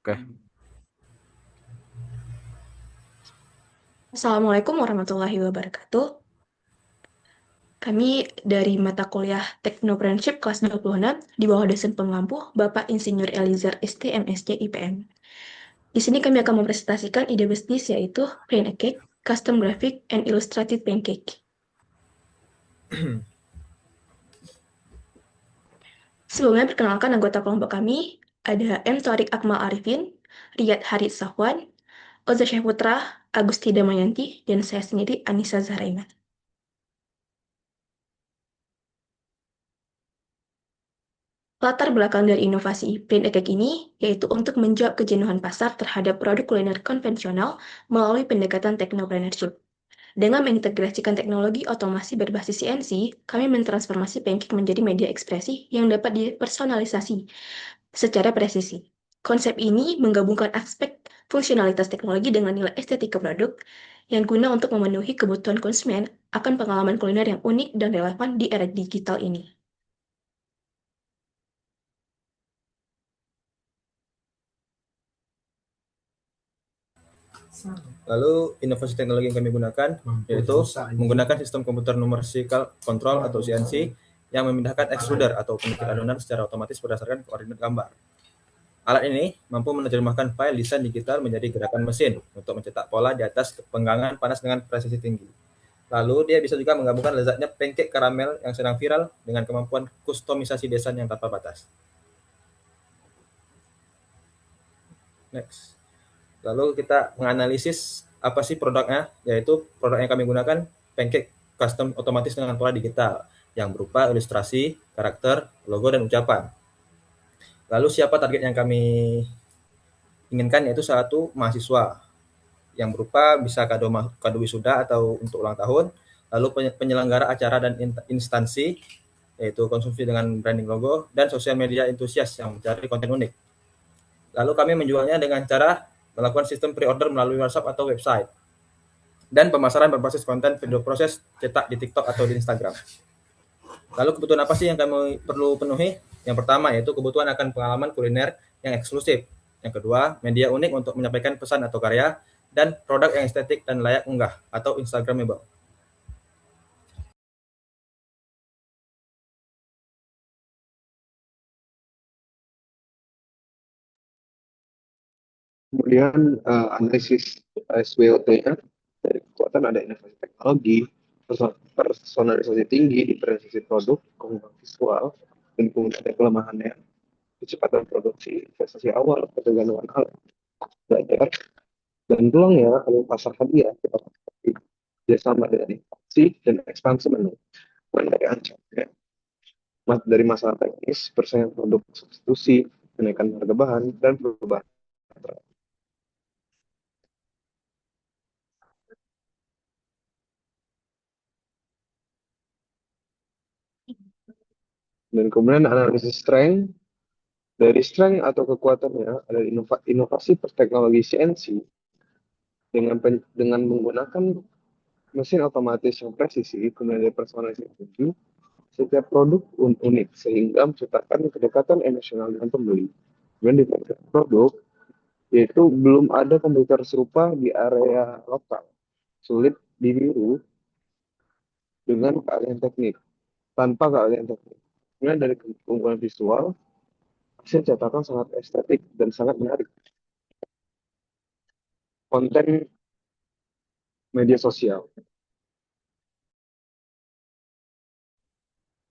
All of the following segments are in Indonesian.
Oke. Assalamualaikum warahmatullahi wabarakatuh. Kami dari mata kuliah Technopreneurship kelas 26 di bawah dosen pengampu Bapak Insinyur Elizar ST MSc IPM. Di sini kami akan mempresentasikan ide bisnis yaitu Plain a Cake, Custom Graphic, and Illustrated Pancake. Sebelumnya perkenalkan anggota kelompok kami, ada M. Torik Akmal Arifin, Riyad Harit Safwan, Oza Syahputra, Agusti Damayanti, dan saya sendiri Anissa Zahraiman. Latar belakang dari inovasi Plain a Cake ini yaitu untuk menjawab kejenuhan pasar terhadap produk kuliner konvensional melalui pendekatan technopreneurship. Dengan mengintegrasikan teknologi otomasi berbasis CNC, kami mentransformasi pancake menjadi media ekspresi yang dapat dipersonalisasi secara presisi. Konsep ini menggabungkan aspek fungsionalitas teknologi dengan nilai estetika produk yang guna untuk memenuhi kebutuhan konsumen akan pengalaman kuliner yang unik dan relevan di era digital ini. Lalu inovasi teknologi yang kami gunakan yaitu menggunakan sistem komputer numerical control atau CNC yang memindahkan extruder atau penyikir adonan secara otomatis berdasarkan koordinat gambar. Alat ini mampu menerjemahkan file desain digital menjadi gerakan mesin untuk mencetak pola di atas penggangan panas dengan presisi tinggi. Lalu dia bisa juga menggabungkan lezatnya pancake karamel yang sedang viral dengan kemampuan kustomisasi desain yang tanpa batas. Next. Lalu kita menganalisis apa sih produknya, yaitu produk yang kami gunakan pancake custom otomatis dengan pola digital yang berupa ilustrasi, karakter, logo, dan ucapan. Lalu siapa target yang kami inginkan, yaitu satu mahasiswa yang berupa bisa kado wisuda atau untuk ulang tahun, lalu penyelenggara acara dan instansi, yaitu konsumsi dengan branding logo, dan sosial media entusias yang mencari konten unik. Lalu kami menjualnya dengan cara melakukan sistem pre-order melalui WhatsApp atau website, dan pemasaran berbasis konten video proses cetak di TikTok atau di Instagram. Lalu kebutuhan apa sih yang kami perlu penuhi? Yang pertama yaitu kebutuhan akan pengalaman kuliner yang eksklusif. Yang kedua, media unik untuk menyampaikan pesan atau karya, dan produk yang estetik dan layak unggah atau Instagramable. Kemudian analisis SWOT-nya dari kekuatan ada inovasi teknologi, personalisasi tinggi, diferensiasi produk, keunggulan visual, dan kemudian ada kelemahannya, kecepatan produksi, investasi awal, ketergantungan alat, belajar, dan peluangnya kalau pasar hadiah kita kerjasama dengan inovasi dan ekspansi menu dari ancam ya. Dari masalah teknis, persaingan produk substitusi, kenaikan harga bahan, dan perubahan. Dan kemudian analisis strength. Dari strength atau kekuatannya ada inovasi teknologi CNC dengan menggunakan mesin otomatis yang presisi, kemudian dari personalisasi tinggi, setiap produk unik sehingga menciptakan kedekatan emosional dengan pembeli. Kemudian di produk yaitu belum ada komputer serupa di area lokal, sulit ditiru dengan keahlian teknik, tanpa keahlian teknik. Kemudian dari keunggulan visual, hasil cetakan sangat estetik dan sangat menarik. Konten media sosial.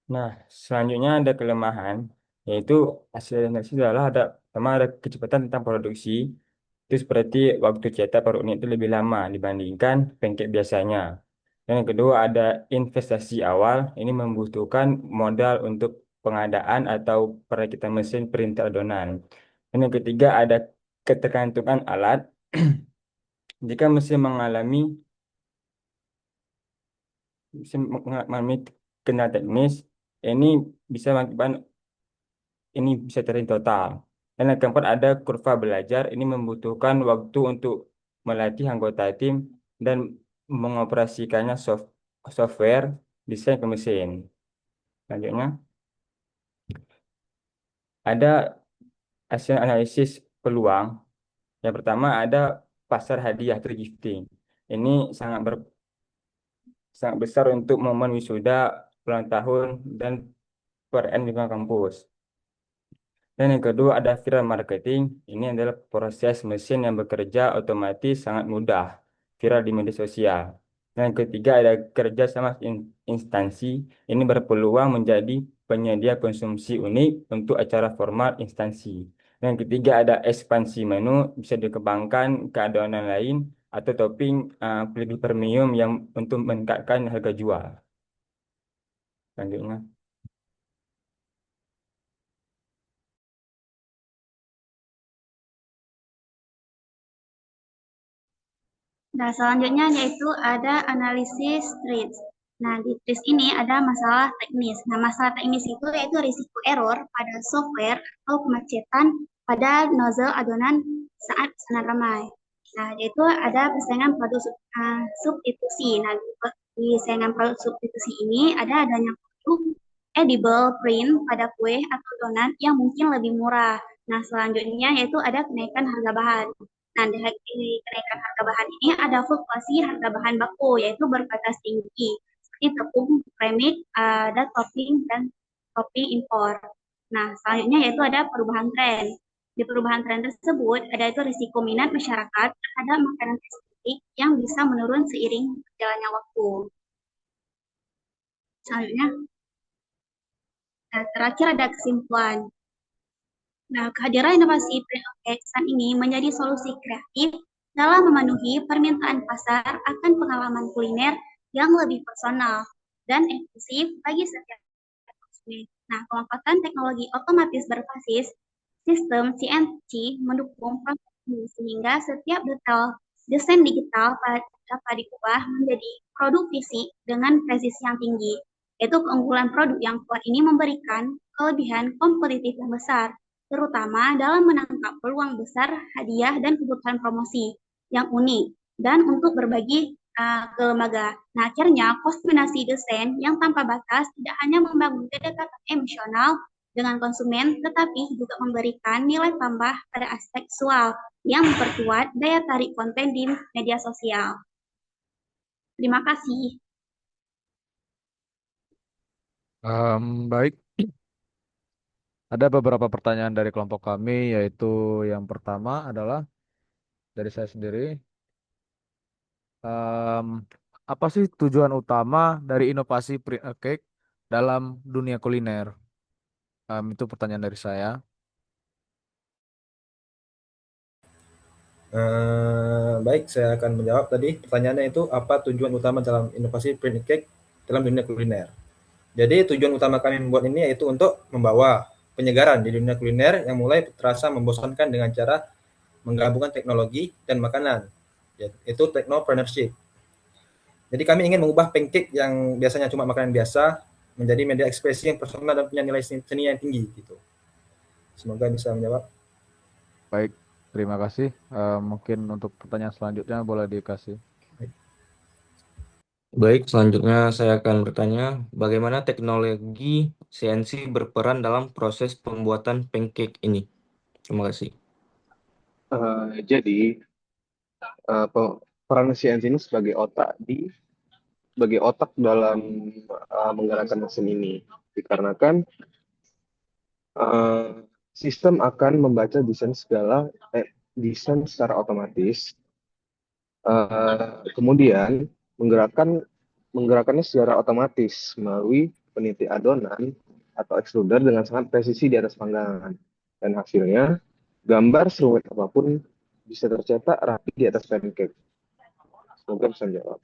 Nah, selanjutnya ada kelemahan, yaitu hasil analisis adalah pertama ada kecepatan tentang produksi, itu seperti waktu cetak produk ini itu lebih lama dibandingkan pancake biasanya. Dan yang kedua ada investasi awal, ini membutuhkan modal untuk pengadaan atau perakitan mesin printer adonan. Dan yang ketiga ada ketergantungan alat, jika mesin mengalami kendala teknis, ini bisa mengakibatkan ini bisa terjadi total. Dan yang keempat ada kurva belajar, ini membutuhkan waktu untuk melatih anggota tim dan mengoperasikannya software desain ke mesin. Selanjutnya ada hasil analisis peluang. Yang pertama ada pasar hadiah atau gifting. Ini sangat besar untuk momen wisuda, ulang tahun, dan perayaan lingkungan kampus. Dan yang kedua ada viral marketing. Ini adalah proses mesin yang bekerja otomatis sangat mudah, viral di media sosial. Dan yang ketiga ada kerja sama instansi. Ini berpeluang menjadi penyedia konsumsi unik untuk acara formal instansi. Dan yang ketiga ada ekspansi menu, bisa dikembangkan ke adonan lain atau topping lebih premium yang untuk meningkatkan harga jual. Selanjutnya. Nah, selanjutnya yaitu ada analisis TRIS. Nah, di TRIS ini ada masalah teknis. Nah, masalah teknis itu yaitu risiko error pada software atau kemacetan pada nozzle adonan saat pesanan ramai. Nah, yaitu ada persaingan produk substitusi. Nah, di persaingan produk substitusi ini ada adanya produk edible print pada kue atau donat yang mungkin lebih murah. Nah, selanjutnya yaitu ada kenaikan harga bahan. Nah, di kenaikan harga bahan ini ada fluktuasi harga bahan baku, yaitu berbatas tinggi, seperti tepung, premix, ada topping, dan topping impor. Nah, selanjutnya yaitu ada perubahan tren. Di perubahan tren tersebut, ada itu risiko minat masyarakat terhadap makanan estetik yang bisa menurun seiring berjalannya waktu. Selanjutnya, terakhir ada kesimpulan. Nah, kehadiran inovasi print ini menjadi solusi kreatif dalam memenuhi permintaan pasar akan pengalaman kuliner yang lebih personal dan eksklusif bagi setiap konsumen. Nah, pemanfaatan teknologi otomatis berbasis sistem CNC mendukung proses ini sehingga setiap detail desain digital dapat diubah menjadi produk fisik dengan presisi yang tinggi. Yaitu keunggulan produk yang kuat ini memberikan kelebihan kompetitif yang besar terutama dalam menangkap peluang besar hadiah dan kebutuhan promosi yang unik dan untuk berbagi ke lembaga. Nah, akhirnya kombinasi desain yang tanpa batas tidak hanya membangun kedekatan emosional dengan konsumen, tetapi juga memberikan nilai tambah pada aspek visual yang memperkuat daya tarik konten di media sosial. Terima kasih. Baik, ada beberapa pertanyaan dari kelompok kami, yaitu yang pertama adalah dari saya sendiri. Em, Apa sih tujuan utama dari inovasi print a cake dalam dunia kuliner? Itu pertanyaan dari saya. Baik, saya akan menjawab tadi pertanyaannya itu apa tujuan utama dalam inovasi print cake dalam dunia kuliner. Jadi tujuan utama kami membuat ini yaitu untuk membawa penyegaran di dunia kuliner yang mulai terasa membosankan dengan cara menggabungkan teknologi dan makanan, yaitu technopreneurship. Jadi kami ingin mengubah pancake yang biasanya cuma makanan biasa menjadi media ekspresi yang personal dan punya nilai seni yang tinggi gitu. Semoga bisa menjawab. Baik, terima kasih. Mungkin untuk pertanyaan selanjutnya boleh dikasih. Baik, selanjutnya saya akan bertanya, bagaimana teknologi CNC berperan dalam proses pembuatan pancake ini? Terima kasih. Jadi peran CNC ini sebagai otak dalam menggerakkan mesin ini, dikarenakan sistem akan membaca desain secara otomatis, kemudian menggerakkannya secara otomatis melalui peniti adonan atau extruder dengan sangat presisi di atas panggangan, dan hasilnya gambar serumit apapun bisa tercetak rapi di atas pancake. Semoga bisa menjawab.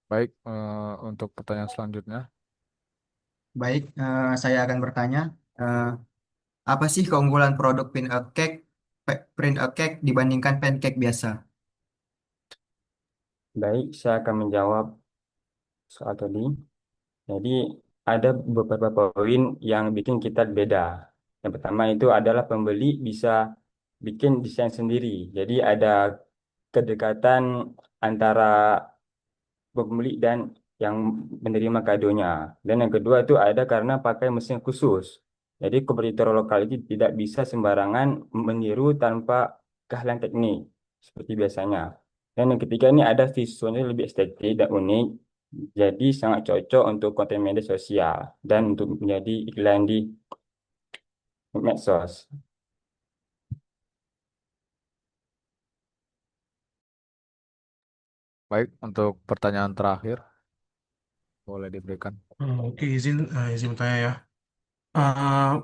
Baik, untuk pertanyaan selanjutnya. Baik, saya akan bertanya, eh, apa sih keunggulan produk print a cake dibandingkan pancake biasa? Baik, saya akan menjawab soal tadi. Jadi ada beberapa poin yang bikin kita beda. Yang pertama itu adalah pembeli bisa bikin desain sendiri. Jadi ada kedekatan antara pembeli dan yang menerima kadonya. Dan yang kedua itu ada karena pakai mesin khusus. Jadi kompetitor lokal itu tidak bisa sembarangan meniru tanpa keahlian teknik seperti biasanya. Dan yang ketiga ini ada visualnya lebih estetik dan unik, jadi sangat cocok untuk konten media sosial dan untuk menjadi iklan di medsos. Baik, untuk pertanyaan terakhir boleh diberikan. Oke, izin bertanya ya.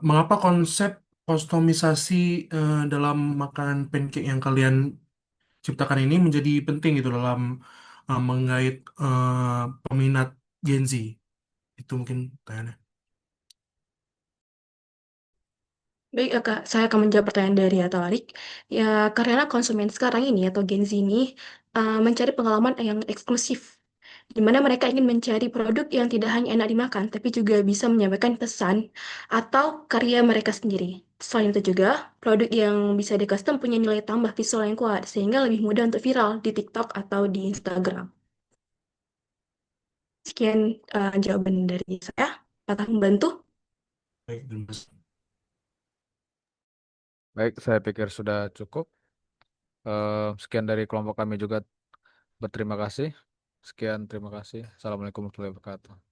Mengapa konsep kustomisasi dalam makanan pancake yang kalian ciptakan ini menjadi penting gitu dalam menggait peminat Gen Z? Itu mungkin pertanyaannya. Baik, Kak, saya akan menjawab pertanyaan dari Atalarik. Ya, karena konsumen sekarang ini atau Gen Z ini mencari pengalaman yang eksklusif, di mana mereka ingin mencari produk yang tidak hanya enak dimakan, tapi juga bisa menyampaikan pesan atau karya mereka sendiri. Selain itu juga, produk yang bisa di-custom punya nilai tambah visual yang kuat, sehingga lebih mudah untuk viral di TikTok atau di Instagram. Sekian jawaban dari saya. Apakah membantu? Baik, terima kasih. Baik, saya pikir sudah cukup. Sekian dari kelompok kami juga berterima kasih. Sekian, terima kasih. Assalamualaikum warahmatullahi wabarakatuh.